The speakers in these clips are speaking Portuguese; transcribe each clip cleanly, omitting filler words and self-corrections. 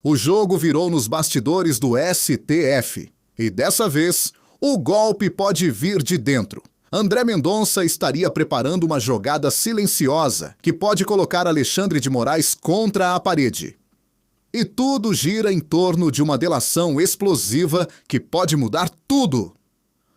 O jogo virou nos bastidores do STF. E dessa vez, o golpe pode vir de dentro. André Mendonça estaria preparando uma jogada silenciosa que pode colocar Alexandre de Moraes contra a parede. E tudo gira em torno de uma delação explosiva que pode mudar tudo.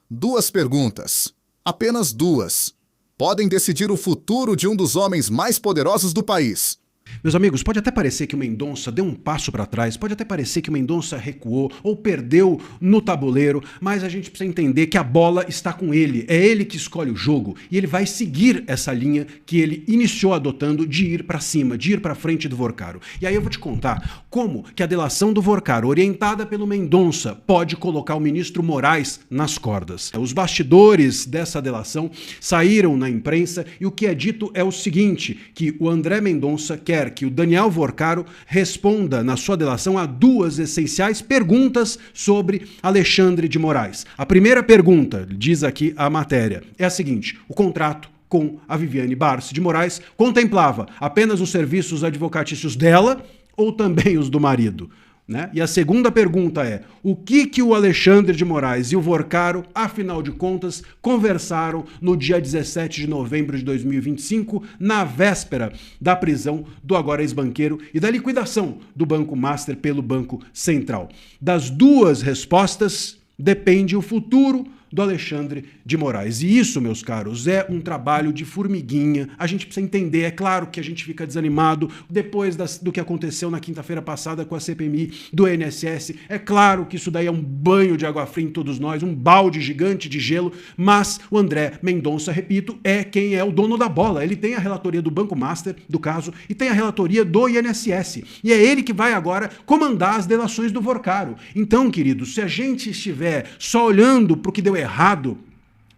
2 perguntas, apenas 2, podem decidir o futuro de um dos homens mais poderosos do país. Meus amigos, pode até parecer que o Mendonça deu um passo para trás, pode até parecer que o Mendonça recuou ou perdeu no tabuleiro, mas a gente precisa entender que a bola está com ele, é ele que escolhe o jogo e ele vai seguir essa linha que ele iniciou adotando de ir para cima, de ir para frente do Vorcaro. E aí eu vou te contar como que a delação do Vorcaro, orientada pelo Mendonça, pode colocar o ministro Moraes nas cordas. Os bastidores dessa delação saíram na imprensa e o que é dito é o seguinte, que o André Mendonça quer que o Daniel Vorcaro responda na sua delação a 2 essenciais perguntas sobre Alexandre de Moraes. A primeira pergunta, diz aqui a matéria, é a seguinte: o contrato com a Viviane Barce de Moraes contemplava apenas os serviços advocatícios dela ou também os do marido? Né? E a segunda pergunta é: o que o Alexandre de Moraes e o Vorcaro, afinal de contas, conversaram no dia 17 de novembro de 2025, na véspera da prisão do agora ex-banqueiro e da liquidação do Banco Master pelo Banco Central? Das 2 respostas depende o futuro do Alexandre de Moraes. E isso, meus caros, é um trabalho de formiguinha. A gente precisa entender, é claro que a gente fica desanimado depois do que aconteceu na quinta-feira passada com a CPMI do INSS. É claro que isso daí é um banho de água fria em todos nós, um balde gigante de gelo, mas o André Mendonça, repito, é quem é o dono da bola. Ele tem a relatoria do Banco Master, do caso, e tem a relatoria do INSS. E é ele que vai agora comandar as delações do Vorcaro. Então, queridos, se a gente estiver só olhando para o que deu errado,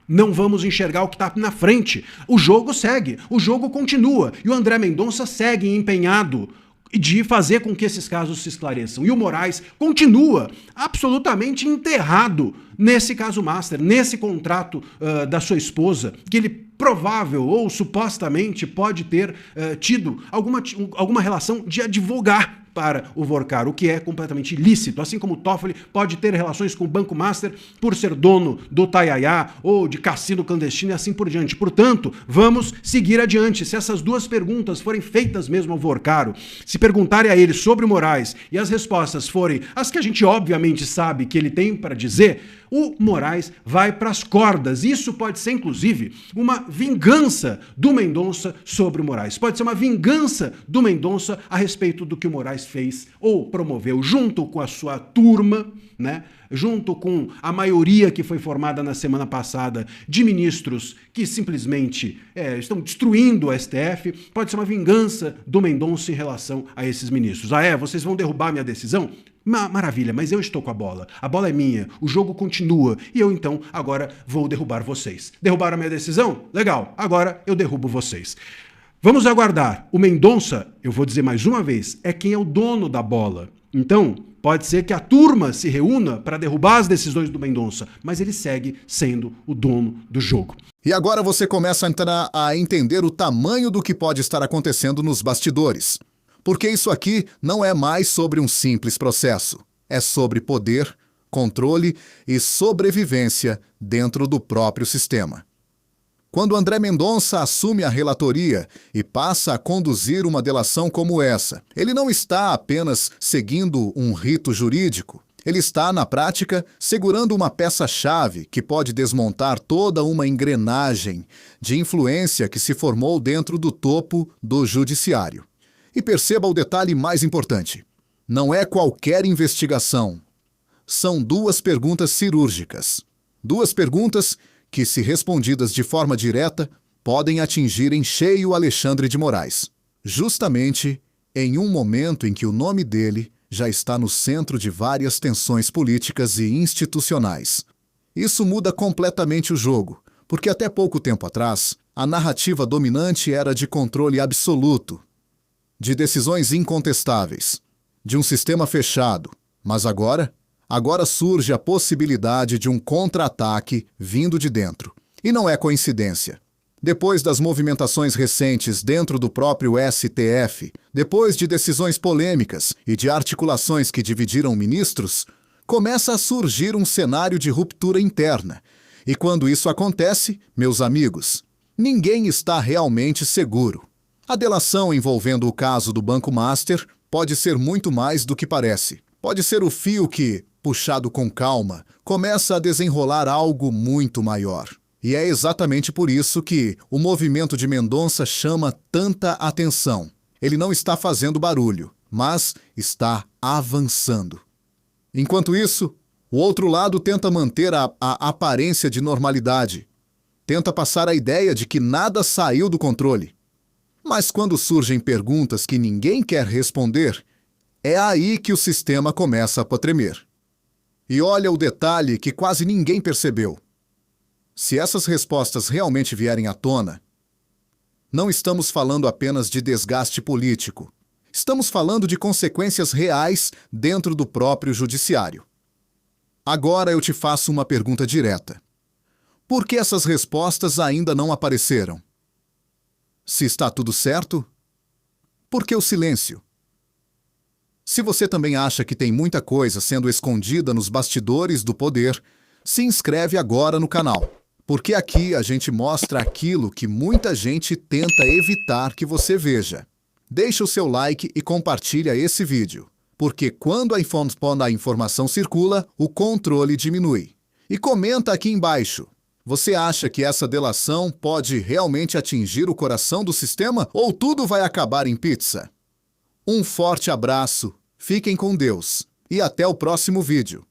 não vamos enxergar o que está na frente. O jogo segue, o jogo continua e o André Mendonça segue empenhado de fazer com que esses casos se esclareçam. E o Moraes continua absolutamente enterrado nesse caso Master, nesse contrato da sua esposa, que ele provável ou supostamente pode ter tido alguma relação de advogar para o Vorcaro, o que é completamente ilícito, assim como o Toffoli pode ter relações com o Banco Master por ser dono do Taiaiá ou de cassino clandestino e assim por diante. Portanto, vamos seguir adiante. Se essas 2 perguntas forem feitas mesmo ao Vorcaro, se perguntarem a ele sobre o Moraes e as respostas forem as que a gente obviamente sabe que ele tem para dizer, o Moraes vai para as cordas. Isso pode ser, inclusive, uma vingança do Mendonça sobre o Moraes. Pode ser uma vingança do Mendonça a respeito do que o Moraes fez ou promoveu junto com a sua turma, né? Junto com a maioria que foi formada na semana passada de ministros que simplesmente estão destruindo o STF. Pode ser uma vingança do Mendonça em relação a esses ministros. Vocês vão derrubar minha decisão? Maravilha, mas eu estou com a bola é minha, o jogo continua e eu então agora vou derrubar vocês. Derrubaram a minha decisão? Legal, agora eu derrubo vocês. Vamos aguardar. O Mendonça, eu vou dizer mais uma vez, é quem é o dono da bola. Então, pode ser que a turma se reúna para derrubar as decisões do Mendonça, mas ele segue sendo o dono do jogo. E agora você começa a entender o tamanho do que pode estar acontecendo nos bastidores. Porque isso aqui não é mais sobre um simples processo. É sobre poder, controle e sobrevivência dentro do próprio sistema. Quando André Mendonça assume a relatoria e passa a conduzir uma delação como essa, ele não está apenas seguindo um rito jurídico. Ele está, na prática, segurando uma peça-chave que pode desmontar toda uma engrenagem de influência que se formou dentro do topo do judiciário. E perceba o detalhe mais importante. Não é qualquer investigação. São 2 perguntas cirúrgicas. 2 perguntas que, se respondidas de forma direta, podem atingir em cheio Alexandre de Moraes. Justamente em um momento em que o nome dele já está no centro de várias tensões políticas e institucionais. Isso muda completamente o jogo, porque até pouco tempo atrás, a narrativa dominante era de controle absoluto, de decisões incontestáveis, de um sistema fechado. Mas agora surge a possibilidade de um contra-ataque vindo de dentro. E não é coincidência. Depois das movimentações recentes dentro do próprio STF, depois de decisões polêmicas e de articulações que dividiram ministros, começa a surgir um cenário de ruptura interna. E quando isso acontece, meus amigos, ninguém está realmente seguro. A delação envolvendo o caso do Banco Master pode ser muito mais do que parece. Pode ser o fio que, puxado com calma, começa a desenrolar algo muito maior. E é exatamente por isso que o movimento de Mendonça chama tanta atenção. Ele não está fazendo barulho, mas está avançando. Enquanto isso, o outro lado tenta manter a aparência de normalidade. Tenta passar a ideia de que nada saiu do controle. Mas quando surgem perguntas que ninguém quer responder, é aí que o sistema começa a tremer. E olha o detalhe que quase ninguém percebeu. Se essas respostas realmente vierem à tona, não estamos falando apenas de desgaste político. Estamos falando de consequências reais dentro do próprio judiciário. Agora eu te faço uma pergunta direta. Por que essas respostas ainda não apareceram? Se está tudo certo, por que o silêncio? Se você também acha que tem muita coisa sendo escondida nos bastidores do poder, se inscreve agora no canal. Porque aqui a gente mostra aquilo que muita gente tenta evitar que você veja. Deixa o seu like e compartilha esse vídeo, porque quando a informação circula, o controle diminui. E comenta aqui embaixo. Você acha que essa delação pode realmente atingir o coração do sistema ou tudo vai acabar em pizza? Um forte abraço, fiquem com Deus e até o próximo vídeo.